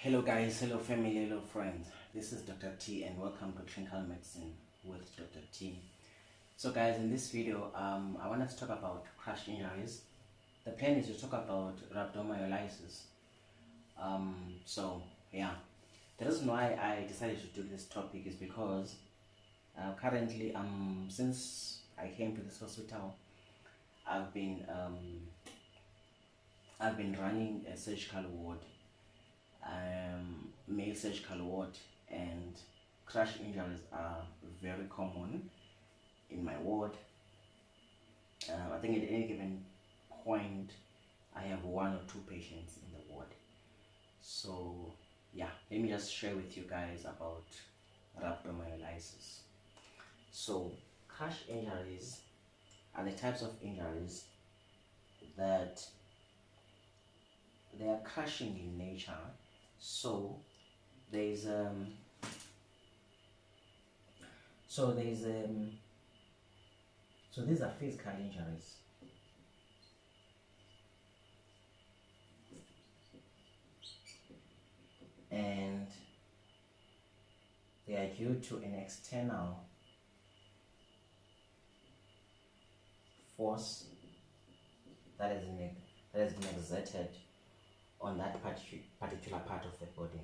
Hello guys, hello family, hello friends. This is Dr. T and welcome to Clinical Medicine with Dr. T. So guys, in this video, I want to talk about crush injuries. The plan is to talk about rhabdomyolysis. So yeah, the reason why I decided to do this topic is because currently, since I came to this hospital, I've been running a surgical ward, male surgical ward, and crush injuries are very common in my ward. I think at any given point I have one or two patients in the ward. So yeah, let me just share with you guys about rhabdomyolysis. So crush injuries are the types of injuries that they are crushing in nature. So there's so these are physical injuries. And they are due to an external force that has been exerted on that particular part of the body.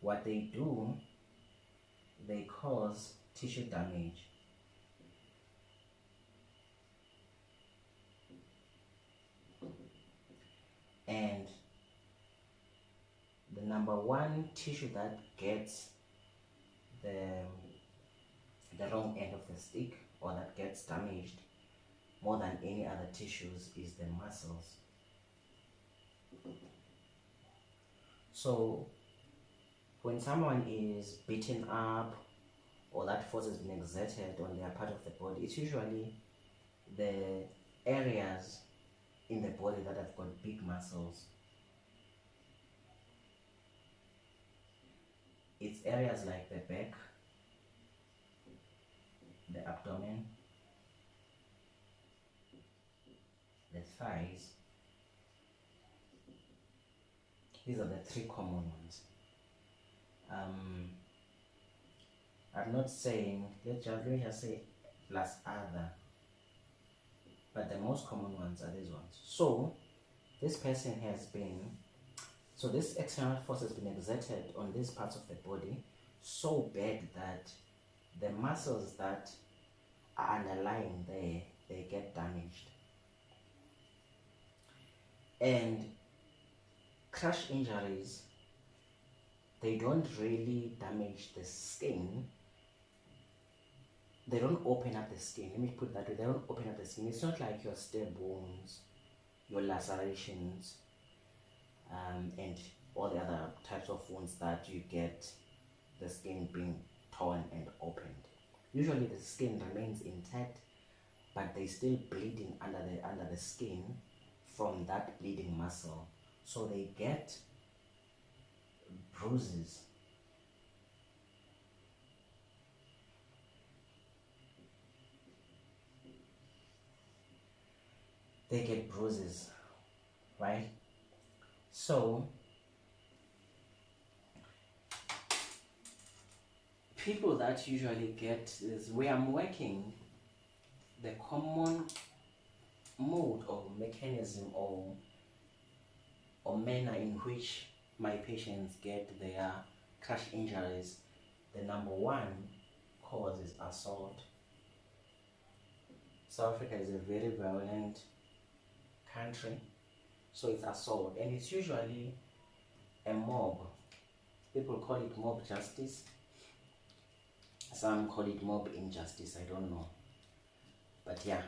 What they do, they cause tissue damage. And the number one tissue that gets the wrong end of the stick, or that gets damaged more than any other tissues, is the muscles. So when someone is beaten up or that force has been exerted on their part of the body, it's usually the areas in the body that have got big muscles. It's areas like the back, the abdomen, the thighs. These are the three common ones. I'm not saying, let me just say plus other, but the most common ones are these ones. So this person has been, so this external force has been exerted on these parts of the body so bad that the muscles that are underlying there, they get damaged. And crush injuries, they don't really damage the skin. They don't open up the skin. Let me put that way. They don't open up the skin. It's not like your stab wounds, your lacerations, and all the other types of wounds that you get the skin being torn and opened. Usually the skin remains intact, but they still bleeding under the skin from that bleeding muscle. So they get bruises. They get bruises, right? So people that usually get is where I'm working, the common mode or mechanism or manner in which my patients get their crush injuries, the number one cause is assault. South Africa is a very violent country, so it's assault, and it's usually a mob. People call it mob justice, some call it mob injustice, I don't know, but yeah.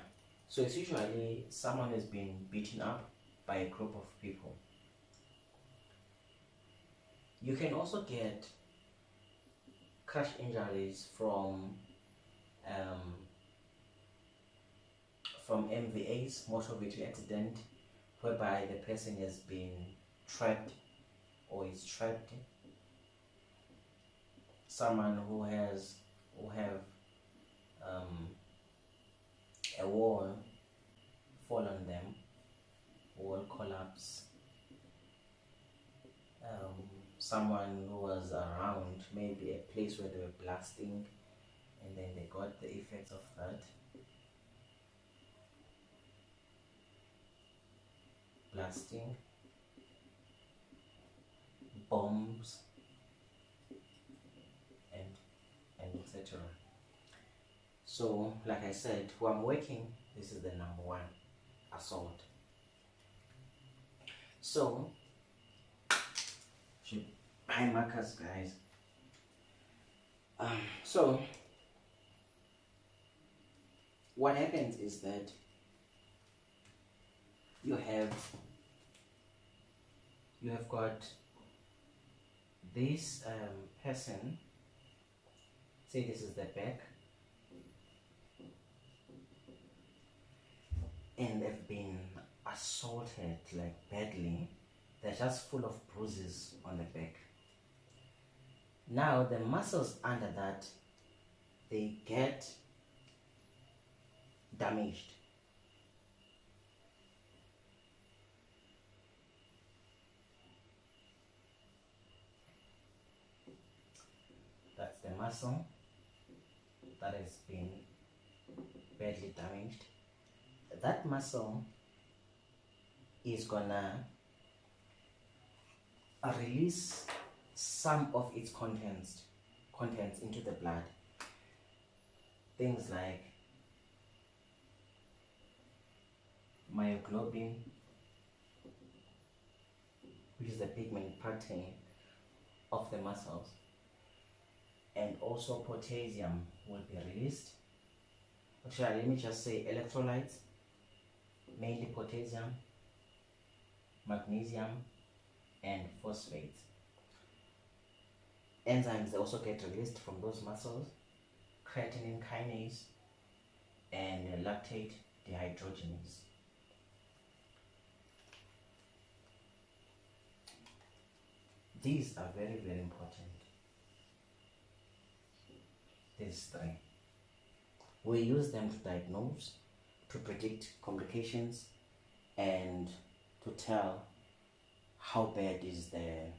So it's usually someone has been beaten up by a group of people. You can also get crush injuries from MVAs, motor vehicle accident, whereby the person has been trapped or is trapped. Someone who have a wall fall on them, wall collapse, someone who was around maybe a place where they were blasting, and then they got the effects of that. Blasting, bombs, and etc. So like I said, who I'm working, this is the number one, assault. So should buy markers, guys. So what happens is that you have got this person, say this is the back, and they've been assaulted like badly. They're just full of bruises on the back. Now the muscles under that, they get damaged. That's the muscle that has been badly damaged. That muscle is gonna release some of its contents into the blood. Things like myoglobin, which is the pigment protein of the muscles, and also potassium will be released. Actually, let me just say electrolytes, mainly potassium, magnesium, and phosphates. Enzymes, they also get released from those muscles, creatine kinase and lactate dehydrogenase. These are very, very important. These three. We use them to diagnose, to predict complications, and to tell how bad is the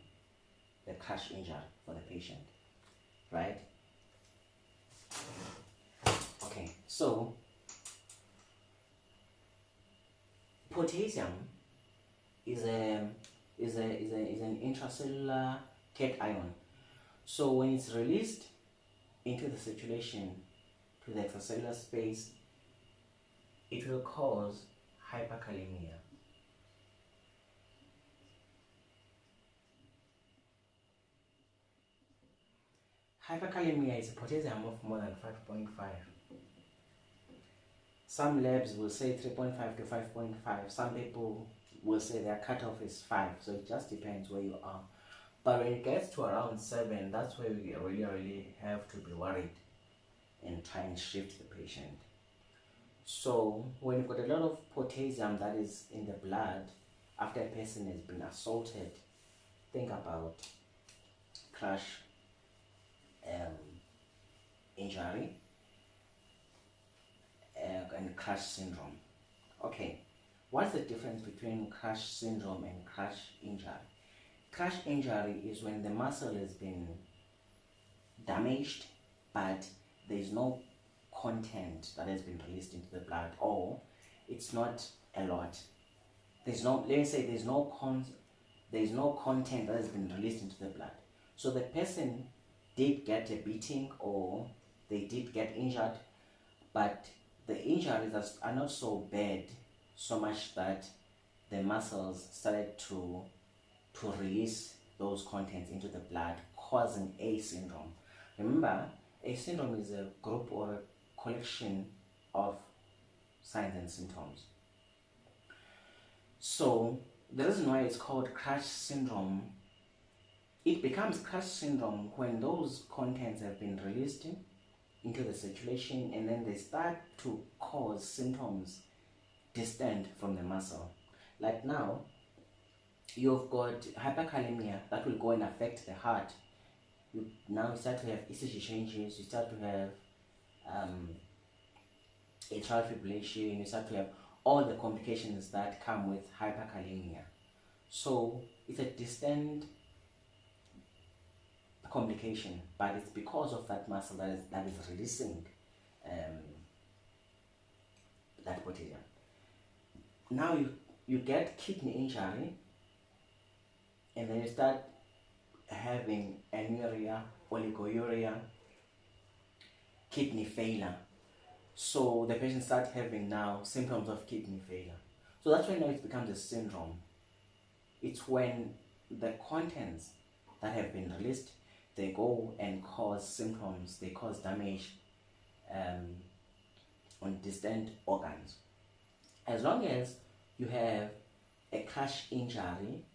crash injury for the patient, right? Okay, so potassium is an intracellular cation. So when it's released into the circulation to the extracellular space, it will cause hyperkalemia. Hyperkalemia is a potassium of more than 5.5. Some labs will say 3.5 to 5.5. Some people will say their cutoff is 5. So it just depends where you are. But when it gets to around 7, that's where we really have to be worried and try and shift the patient. So when you've got a lot of potassium that is in the blood after a person has been assaulted, think about crash injury and crash syndrome. Okay, what's the difference between crash syndrome and crash injury? Crash injury is when the muscle has been damaged, but there is no content that has been released into the blood, or it's not a lot. There's no, let me say, there's no content that has been released into the blood. So the person did get a beating or they did get injured, but the injuries are not so bad, so much that the muscles started to release those contents into the blood, causing a syndrome. Remember, a syndrome is a group or a collection of signs and symptoms. So the reason why it's called crash syndrome, it becomes crash syndrome when those contents have been released into the circulation and then they start to cause symptoms distant from the muscle. Like now, you've got hyperkalemia that will go and affect the heart. You now start to have ECG changes, you start to have atrial fibrillation, you start to have all the complications that come with hyperkalemia. So it's a distant complication, but it's because of that muscle that is releasing that potassium. Now you get kidney injury, and then you start having anuria, oliguria, kidney failure. So the patient starts having now symptoms of kidney failure. So that's when now it becomes a syndrome. It's when the contents that have been released, they go and cause symptoms, they cause damage on distant organs. As long as you have a crush injury,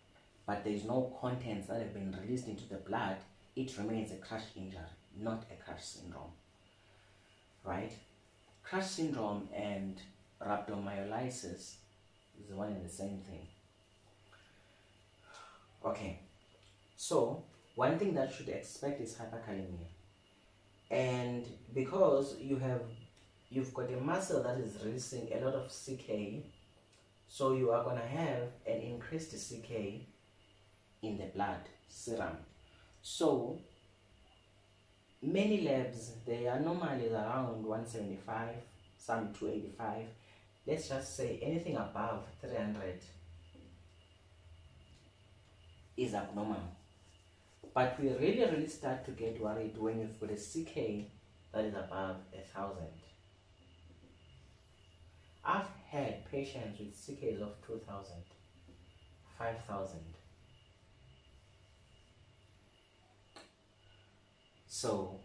but there is no contents that have been released into the blood, it remains a crush injury, not a crush syndrome, right? Crush syndrome and rhabdomyolysis is one and the same thing. Okay, so one thing that you should expect is hyperkalemia, and because you've got a muscle that is releasing a lot of CK, so you are going to have an increased CK in the blood serum. So many labs, they are normally around 175, some 285. Let's just say anything above 300 is abnormal. But we really start to get worried when you've got a CK that is above 1,000. I've had patients with CKs of 2,000, 5,000. So,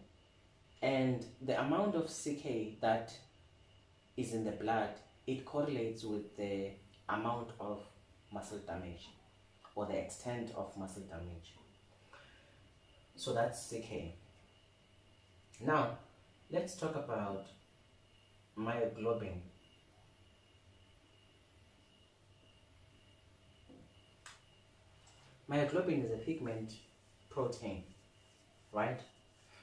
and the amount of CK that is in the blood, it correlates with the amount of muscle damage or the extent of muscle damage. So that's CK. Now, let's talk about myoglobin. Myoglobin is a pigment protein, right?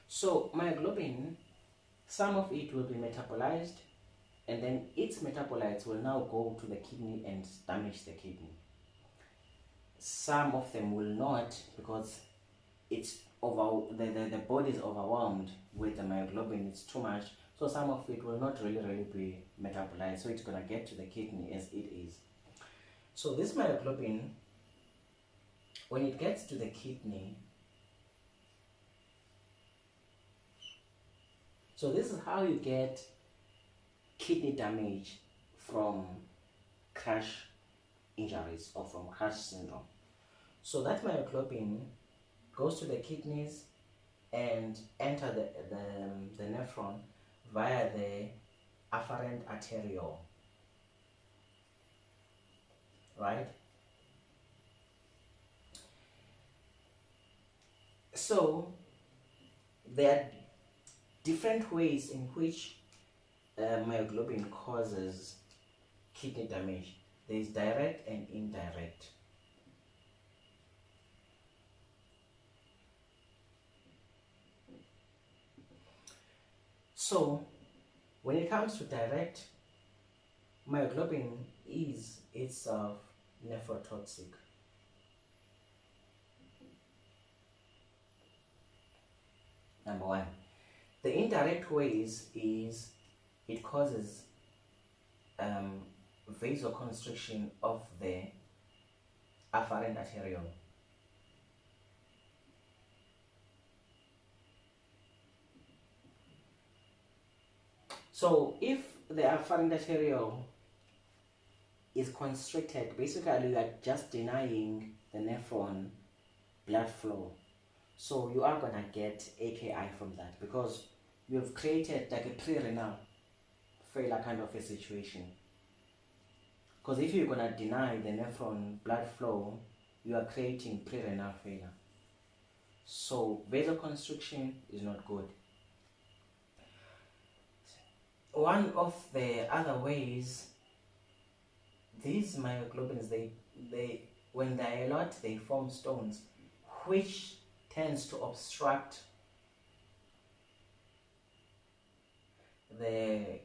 So myoglobin, some of it will be metabolized, and then its metabolites will now go to the kidney and damage the kidney. Some of them will not, because it's the body is overwhelmed with the myoglobin, it's too much. So some of it will not really be metabolized, so it's gonna get to the kidney as it is. So this myoglobin, when it gets to the kidney, so this is how you get kidney damage from crash injuries or from crash syndrome. So that myoglobin goes to the kidneys and enter the nephron via the afferent arteriole, right? So there are different ways in which myoglobin causes kidney damage. There is direct and indirect. So when it comes to direct, myoglobin is itself nephrotoxic. Number one. The indirect ways is it causes vasoconstriction of the afferent arteriole. So if the afferent arteriole is constricted, basically you are just denying the nephron blood flow. So you are gonna get AKI from that, because you have created like a pre-renal failure kind of a situation. Because if you're gonna deny the nephron blood flow, you are creating pre-renal failure. So vasoconstriction is not good. One of the other ways, these myoglobins, they when they are a lot, they form stones, which tends to obstruct the